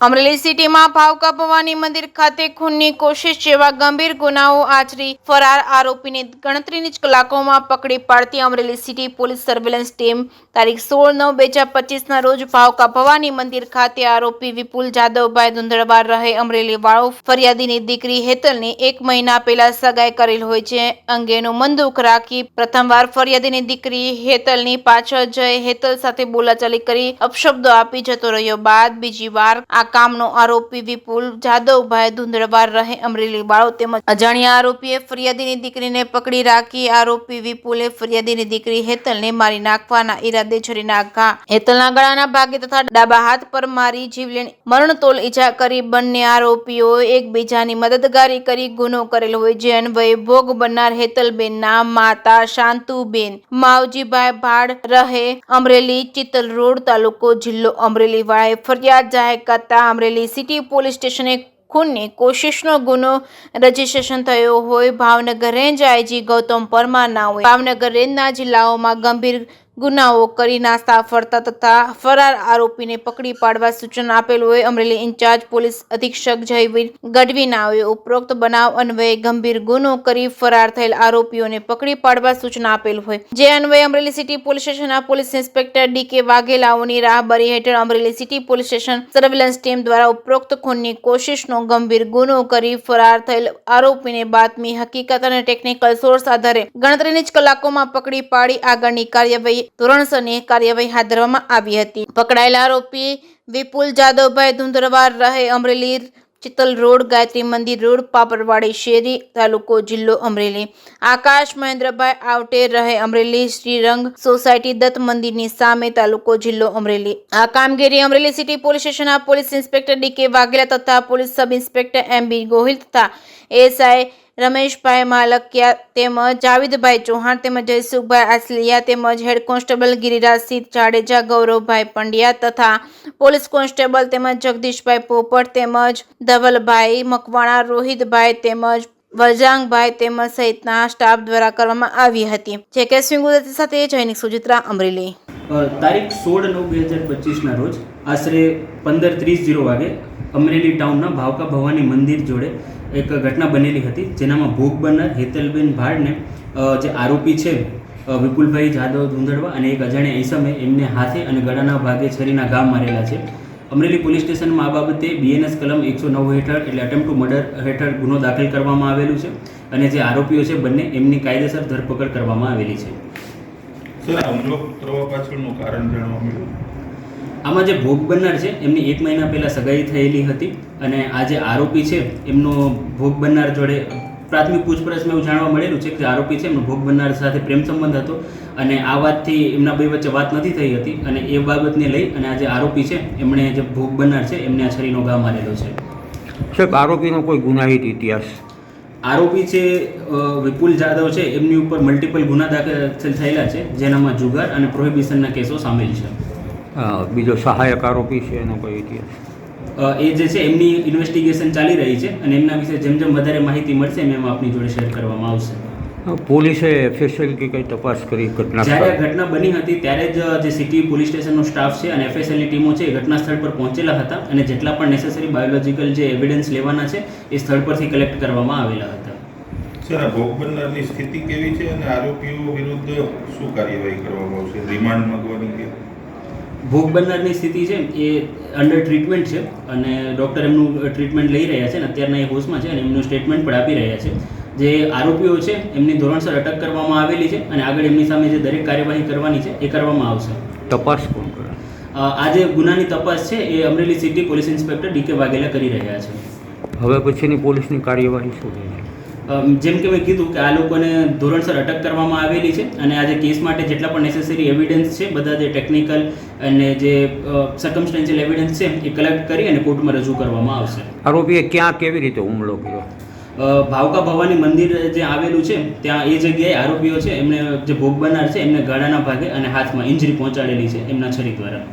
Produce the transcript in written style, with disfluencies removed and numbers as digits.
અમરેલી સિટીમાં ભાવકા ભવાની મંદિર ખાતે ખૂનની કોશિશ જેવા ગંભીર ગુનાઓ આચરી ફરાર આરોપીને ગણતરીની જ કલાકોમાં પકડી પાડતી Amreli city police surveillance team તારીખ 16/9/2025ના રોજ ભાવકા ભવાની મંદિર ખાતે આરોપી વિપુલ જાદવભાઈ ધુંધળવાર રહે અમરેલી વાળો ફરિયાદીની દીકરી હેતલની 1 મહિના પહેલા સગાઈ કરેલ હોય છે અંગેનું મનદુખ રાખી પ્રથમવાર ફરિયાદીની દીકરી હેતલની પાછળ જઈ હેતલ સાથે બોલાચાલી કરી અપશબ્દો આપી જતો રહ્યો બાદ બીજી વાર આ કામનો આરોપી વિપુલ જાદવભાઈ ધુંધળવાર રહે અમરેલી વાળો તેમજ અજાણ્યા આરોપીએ ફરિયાદીની દીકરીને પકડી રાખી આરોપી વિપુલે ફરિયાદીની દીકરી હેતલને મારી નાખવાના ઈરાદે છરીના ઘા હેતલના ગળાના ભાગે તથા ડાબા હાથ પર મારી જીવલેણ મરણતોલ ઈજા કરી બંને આરોપીઓ એકબીજાની મદદગારી કરી ગુનો કરેલ હોય જે અન્વયે ભોગ બનનાર હેતલબેનના માતા શાંતુબેન માવજીભાઈ ભાડ રહે અમરેલી ચિત્તલ રોડ તાલુકો જિલ્લો અમરેલી વાળાએ ફરિયાદ જાહેર કરતા અમરેલી સિટી પોલીસ સ્ટેશને ખૂનની કોશિશનો ગુનો રજીસ્ટ્રેશન થયો હોય ભાવનગર રેન્જ આઈજી ગૌતમ પરમાર નાઓએ ભાવનગર રેન્જના જિલ્લાઓમાં ગંભીર ગુનાઓ કરી નાસ્તા ફરતા તથા ફરાર આરોપીને પકડી પાડવા સૂચન આપેલ હોય અમરેલી ઇન્ચાર્જ પોલીસ અધિક્ષક જયવીર ગઢવી નાઓએ ઉપરોક્ત બનાવ અન્વયે ગંભીર ગુનો કરી ફરાર થયેલ આરોપીઓને પકડી પાડવા સૂચના આપેલ હોય જે અન્વયે અમરેલી સિટી પોલીસ સ્ટેશનના પોલીસ ઇન્સ્પેક્ટર ડીકે વાઘેલાઓની રાહબરી હેઠળ Amreli city police station surveillance team દ્વારા ઉપરોક્ત ખૂનની કોશિશનો ગંભીર ગુનો કરી ફરાર થયેલ આરોપીને બાતમી હકીકત અને ટેકનિકલ સોર્સ આધારે ગણતરીની જ કલાકોમાં પકડી પાડી આગળની કાર્યવાહી ધોરણસરની કાર્યવાહી હાથ ધરવામાં આવી હતી પકડાયેલા આરોપી વિપુલ જાદવભાઈ ધુંધળવાર રહે અમરેલી ચિત્તલ રોડ ગાયત્રી મંદિર રોડ પાપરવાડી શેરી તાલુકો જિલ્લો અમરેલી આકાશ મહેન્દ્રભાઈ આવટે રહે અમરેલી શ્રીરંગ સોસાયટી દત્ત મંદિરની સામે તાલુકો જિલ્લો અમરેલી આ કામગીરી અમરેલી સિટી પોલીસ સ્ટેશનના પોલીસ ઇન્સ્પેક્ટર ડીકે વાઘેલા તથા police sub inspector MB Gohil તથા એએસઆઈ રમેશભાઈ માલકિયા તેમજ જાવેદભાઈ ચૌહાણ તેમજ જયસુખભાઈ આસલિયા તેમજ હેડ કોન્સ્ટેબલ ગિરિરાજસિંહ જાડેજા ગૌરવભાઈ પંડ્યા તથા પોલીસ કોન્સ્ટેબલ તેમજ જગદીશભાઈ પોપટ તેમજ ધવલભાઈ મકવાણા રોહિતભાઈ તેમજ વરજાંગભાઈ તેમજ સહિતના સ્ટાફ દ્વારા કરવામાં આવી હતી જે કે સ્વિંગુદતી સાથે જૈનિક સુજિત્રા અમરેલી તારીખ 16/9/2025ના રોજ આશરે 15:30 વાગે અમરેલી ટાઉનના ભાવકા ભવાની મંદિર જોડે એક ઘટના બનેલી હતી જેનામાં ભોગ બનનાર હેતલબેન ભાડને જે આરોપી છે વિપુલભાઈ જાદવ ધુંધળવા અને એક અજાણ્યા ઈસમે એમને હાથે અને ગળાના ભાગે છરીના ઘા મારેલા છે અમરેલી પોલીસ સ્ટેશનમાં આ બાબતે બીએનએસ કલમ 109 હેઠળ એટલે અટેમ્પ્ટ ટુ મર્ડર હેઠળ ગુનો દાખલ કરવામાં આવેલું છે અને જે આરોપીઓ છે બંને એમની કાયદેસર ધરપકડ કરવામાં આવેલી છે સર હુમલો કરવા પાછળનું કારણ જાણવા મળ્યું આમાં જે ભોગ બનનાર છે એમની 1 મહિના પહેલાં સગાઈ થયેલી હતી અને આ જે આરોપી છે એમનો ભોગ બનનાર જોડે પ્રાથમિક પૂછપરછમાં એવું જાણવા મળેલું છે કે આરોપી છે એમનો ભોગ બનનાર સાથે પ્રેમ સંબંધ હતો અને આ વાતથી એમના બે વચ્ચે વાત નથી થઈ હતી અને એ બાબતને લઈ અને આ જે આરોપી છે એમણે જે ભોગ બનનાર છે એમને આ છરીનો ઘા મારેલો છે સાહેબ આરોપીનો કોઈ ગુનાહિત ઇતિહાસ આરોપી છે વિપુલ જાદવ છે એમની ઉપર મલ્ટિપલ ગુના દાખલ થયેલા છે જેનામાં જુગાર અને પ્રોહિબિશનના કેસો સામેલ છે બીજો સહાયક આરોપી છે એનો કોઈ ઇતિહાસ એ જે છે એમની ઇન્વેસ્ટિગેશન ચાલી રહી છે અને એમના વિશે જેમ જેમ વધારે માહિતી મળશે એમ આપની જોડે શેર કરવામાં આવશે પોલીસે એફએસએલ કે કઈ તપાસ કરી ઘટના જ્યારે ઘટના બની હતી ત્યારે જ જે સિટી પોલીસ સ્ટેશનનો સ્ટાફ છે અને એફએસએલની ટીમો છે એ ઘટના સ્થળ પર પહોંચેલા હતા અને જેટલા પણ નેસેસરી બાયોલોજિકલ જે એવિડન્સ લેવાના છે એ સ્થળ પરથી કલેક્ટ કરવામાં આવેલા હતા સર આ ભોગ બનનારની સ્થિતિ કેવી છે અને આરોપીઓ વિરુદ્ધ શું કાર્યવાહી કરવામાં આવશે રિમાન્ડ માંગવાની કે ભોગ બનનારની સ્થિતિ છે એ અંડર ટ્રીટમેન્ટ છે અને ડૉક્ટર એમનું ટ્રીટમેન્ટ લઈ રહ્યા છે અને અત્યારના એ હોશમાં છે અને એમનું સ્ટેટમેન્ટ પણ આપી રહ્યા છે જે આરોપીઓ છે એમની ધોરણસર અટક કરવામાં આવેલી છે અને આગળ એમની સામે જે દરેક કાર્યવાહી કરવાની છે એ કરવામાં આવશે તપાસ કોણ કરે આ જે ગુનાની તપાસ છે એ Amreli city police inspector DK Vaghela કરી રહ્યા છે હવે પછીની પોલીસની કાર્યવાહી શું છે જેમ કે મેં કીધું કે આ લોકોને ધોરણસર અટક કરવામાં આવેલી છે અને આ જે કેસ માટે જેટલા પણ નેસેસરી એવિડન્સ છે બધા જે ટેકનિકલ અને જે સર્કમસ્ટેન્શિયલ એવિડન્સ છે એ કલેક્ટ કરી અને કોર્ટમાં રજૂ કરવામાં આવશે આરોપીએ ક્યાં કેવી રીતે હુમલો કર્યો ભાવકા ભવાની મંદિર જે આવેલું છે ત્યાં એ જગ્યાએ આરોપીઓ છે એમને જે ભોગ બનનાર છે એમને ગળાના ભાગે અને હાથમાં ઇન્જરી પહોંચાડેલી છે એમના છરી દ્વારા